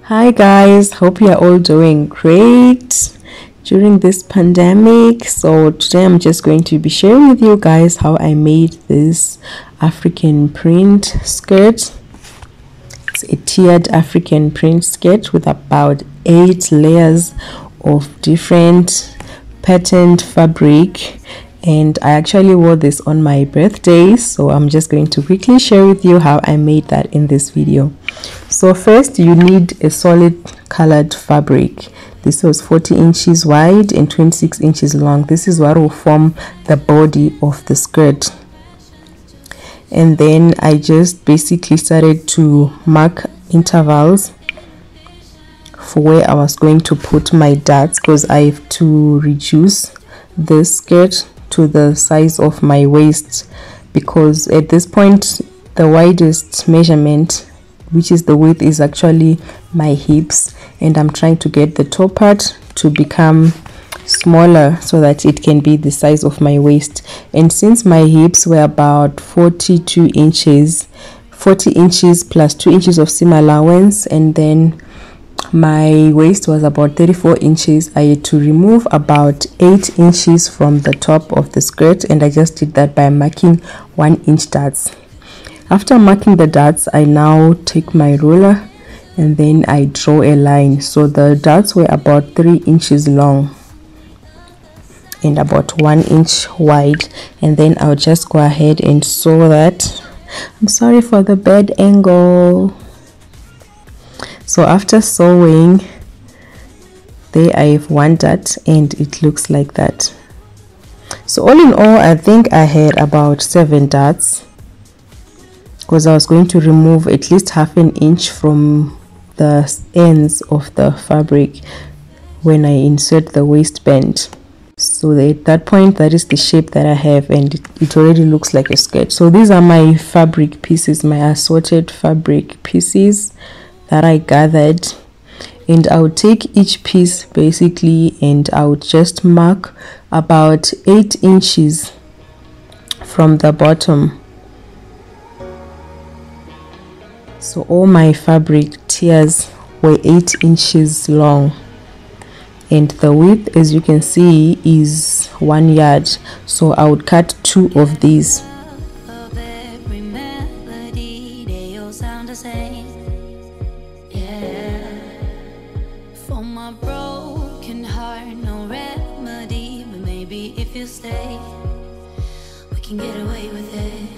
Hi guys, hope you are all doing great during this pandemic. So today I'm just going to be sharing with you guys how I made this African print skirt. It's a tiered African print skirt with about 8 layers of different patterned fabric, and I actually wore this on my birthday, so I'm just going to quickly share with you how I made that in this video. So first you need a solid colored fabric. This was 40 inches wide and 26 inches long. This is what will form the body of the skirt. And then I just basically started to mark intervals for where I was going to put my darts, because I have to reduce this skirt to the size of my waist, because at this point the widest measurement, which is the width, is actually my hips, and I'm trying to get the top part to become smaller so that it can be the size of my waist. And since my hips were about 42 inches, 40 inches plus 2 inches of seam allowance, and then my waist was about 34 inches, I had to remove about 8 inches from the top of the skirt, and I just did that by marking 1 inch darts. After marking the darts, I now take my ruler and then I draw a line. So the darts were about 3 inches long and about 1 inch wide, and then I'll just go ahead and sew that. I'm sorry for the bad angle. So after sewing, there I have one dart and it looks like that. So all in all, I think I had about 7 darts, because I was going to remove at least half an inch from the ends of the fabric when I insert the waistband. So at that point, that is the shape that I have, and it already looks like a skirt. So these are my fabric pieces, my assorted fabric pieces that I gathered, and I would take each piece basically and I would just mark about 8 inches from the bottom. So all my fabric tiers were 8 inches long, and the width, as you can see, is 1 yard. So I would cut 2 of these. Stay, we can get away with it,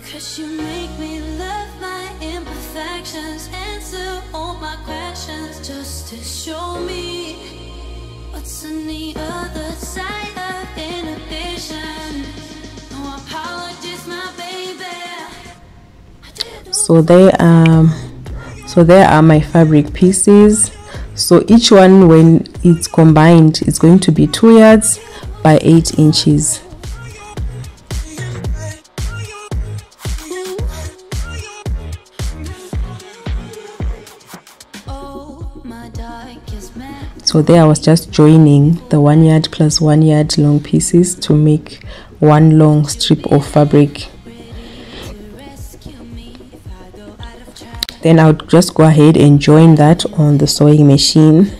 'cause you make me love my imperfections, answer all my questions, just to show me what's on the other side of inhibition. No apologies, my baby. So there are my fabric pieces. So each one, when it's combined, it's going to be 2 yards by 8 inches. So there I was just joining the 1 yard plus 1 yard long pieces to make one long strip of fabric. Then I would just go ahead and join that on the sewing machine.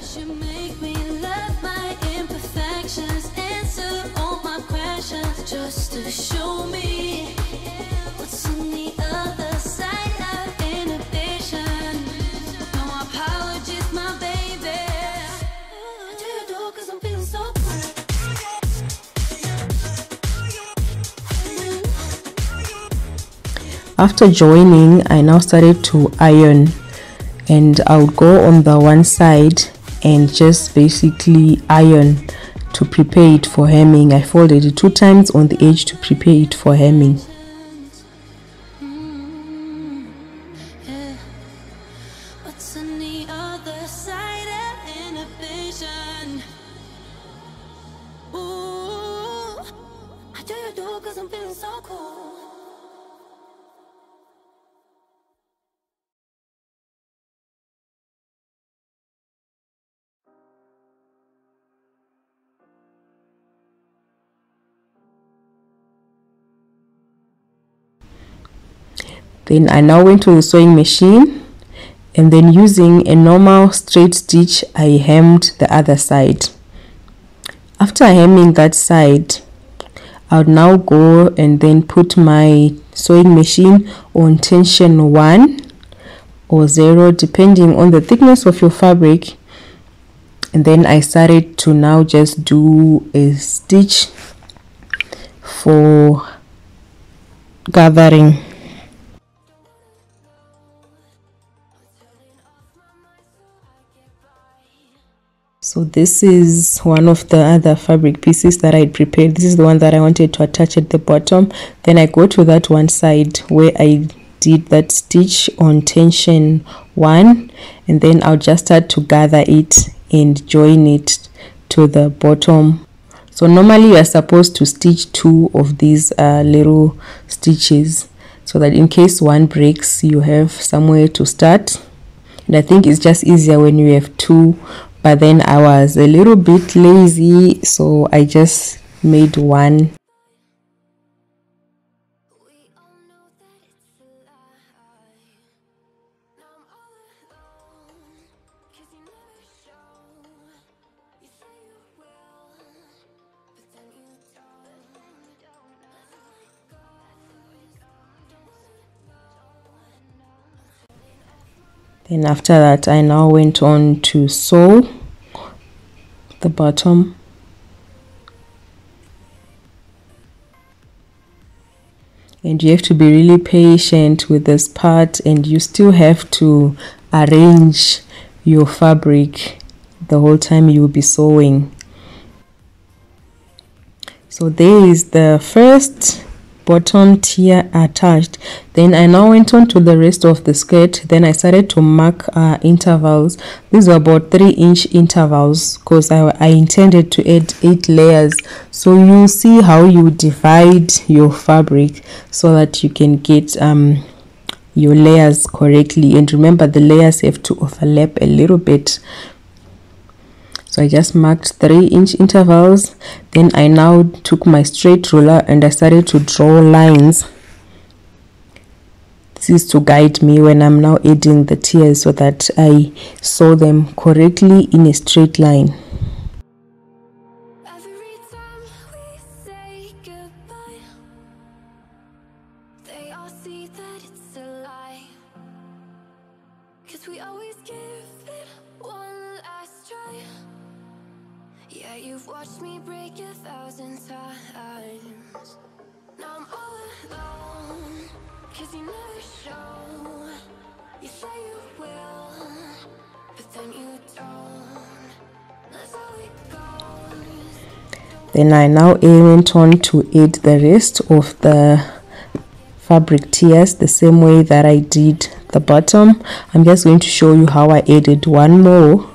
After joining, I now started to iron, and I would go on the one side and just basically iron to prepare it for hemming. I folded it 2 times on the edge to prepare it for hemming. Then I now went to the sewing machine and then using a normal straight stitch I hemmed the other side. After hemming that side, I would now go and then put my sewing machine on tension 1 or 0 depending on the thickness of your fabric, and then I started to now just do a stitch for gathering. So this is one of the other fabric pieces that I prepared. This is the one that I wanted to attach at the bottom. Then I go to that one side where I did that stitch on tension 1, and then I'll just start to gather it and join it to the bottom. So normally you are supposed to stitch 2 of these little stitches so that in case one breaks you have somewhere to start. And I think it's just easier when you have 2, but then I was a little bit lazy, so I just made 1. Then after that I now went on to sew the bottom. And you have to be really patient with this part, and you still have to arrange your fabric the whole time you will be sewing. So there is the first bottom tier attached. Then I now went on to the rest of the skirt. Then I started to mark intervals. These were about 3-inch intervals because I intended to add 8 layers. So you see how you divide your fabric so that you can get your layers correctly. And remember, the layers have to overlap a little bit. So I just marked 3-inch intervals. Then I now took my straight ruler and I started to draw lines. This is to guide me when I'm now adding the tiers so that I sew them correctly in a straight line. Every time we say goodbye, they all see that it's a lie. 'Cause we always give it one last try. Yeah, you've watched me break 1,000 times. Now I'm all alone, 'cause you never show. You say you will, but then you don't. That's how it goes. Then I now went on to add the rest of the fabric tiers the same way that I did the bottom. I'm just going to show you how I added one more.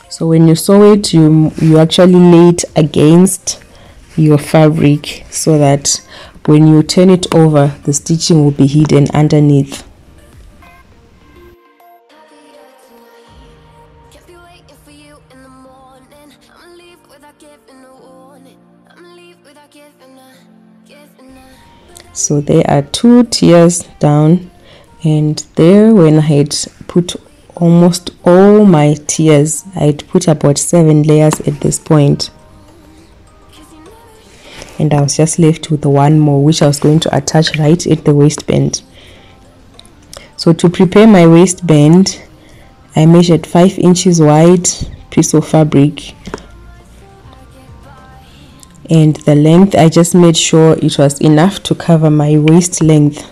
So when you sew it, you actually lay it against your fabric so that when you turn it over, the stitching will be hidden underneath. So there are 2 tiers down, and there when I had put almost all my tiers, I'd put about 7 layers at this point, and I was just left with one more which I was going to attach right at the waistband. So to prepare my waistband, I measured 5 inches wide piece of fabric, and the length I just made sure it was enough to cover my waist length.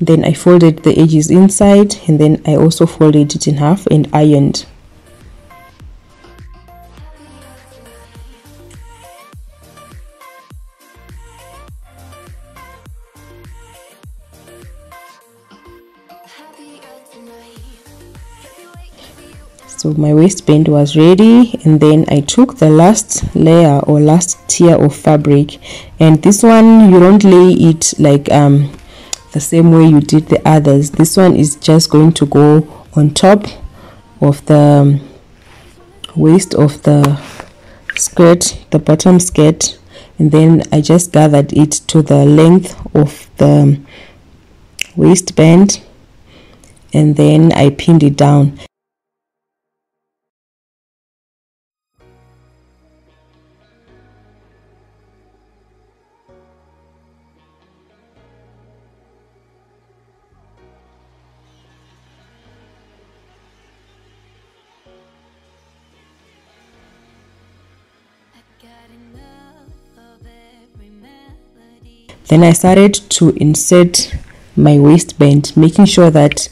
Then I folded the edges inside, and then I also folded it in half and ironed. So my waistband was ready, and then I took the last layer or last tier of fabric, and this one you don't lay it like the same way you did the others. This one is just going to go on top of the waist of the skirt, the bottom skirt, and then I just gathered it to the length of the waistband, and then I pinned it down. Then I started to insert my waistband, making sure that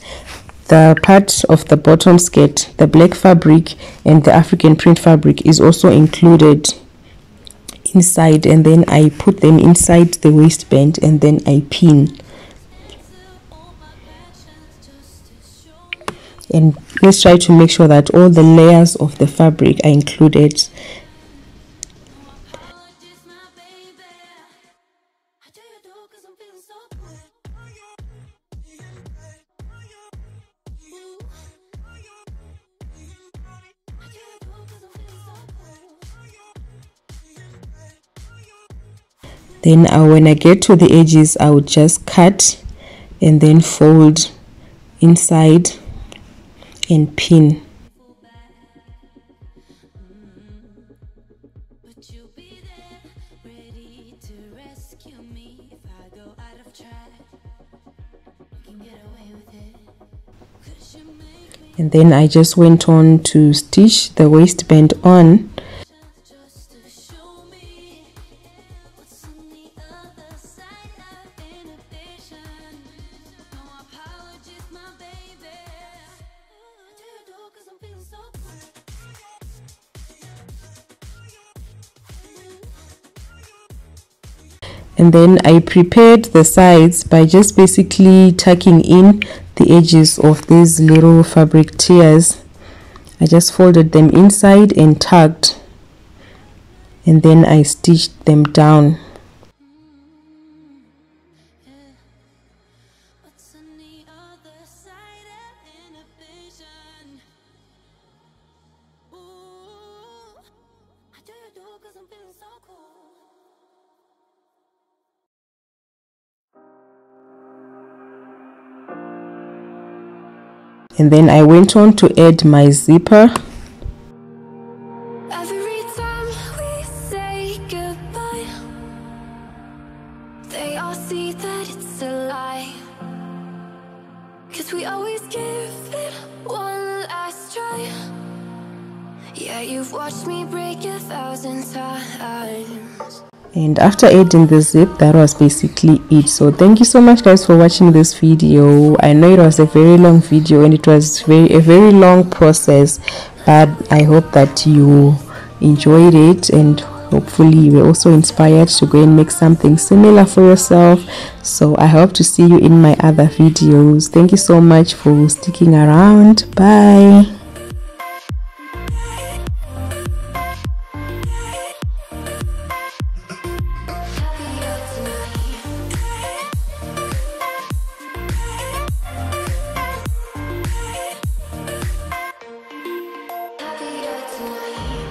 the part of the bottom skirt, the black fabric and the African print fabric is also included inside, and then I put them inside the waistband and then I pin. And let's try to make sure that all the layers of the fabric are included. Then when I get to the edges, I would just cut and then fold inside and pin. And then I just went on to stitch the waistband on. And then I prepared the sides by just basically tucking in the edges of these little fabric tiers. I just folded them inside and tucked, and then I stitched them down. And then I went on to add my zipper. Every time we say goodbye, they all see that it's a lie. 'Cause we always give it one last try. Yeah, you've watched me break 1,000 times. And after adding the zip, that was basically it. So thank you so much guys for watching this video. I know it was a very long video and it was a very long process, but I hope that you enjoyed it, and hopefully you were also inspired to go and make something similar for yourself. So I hope to see you in my other videos. Thank you so much for sticking around. Bye.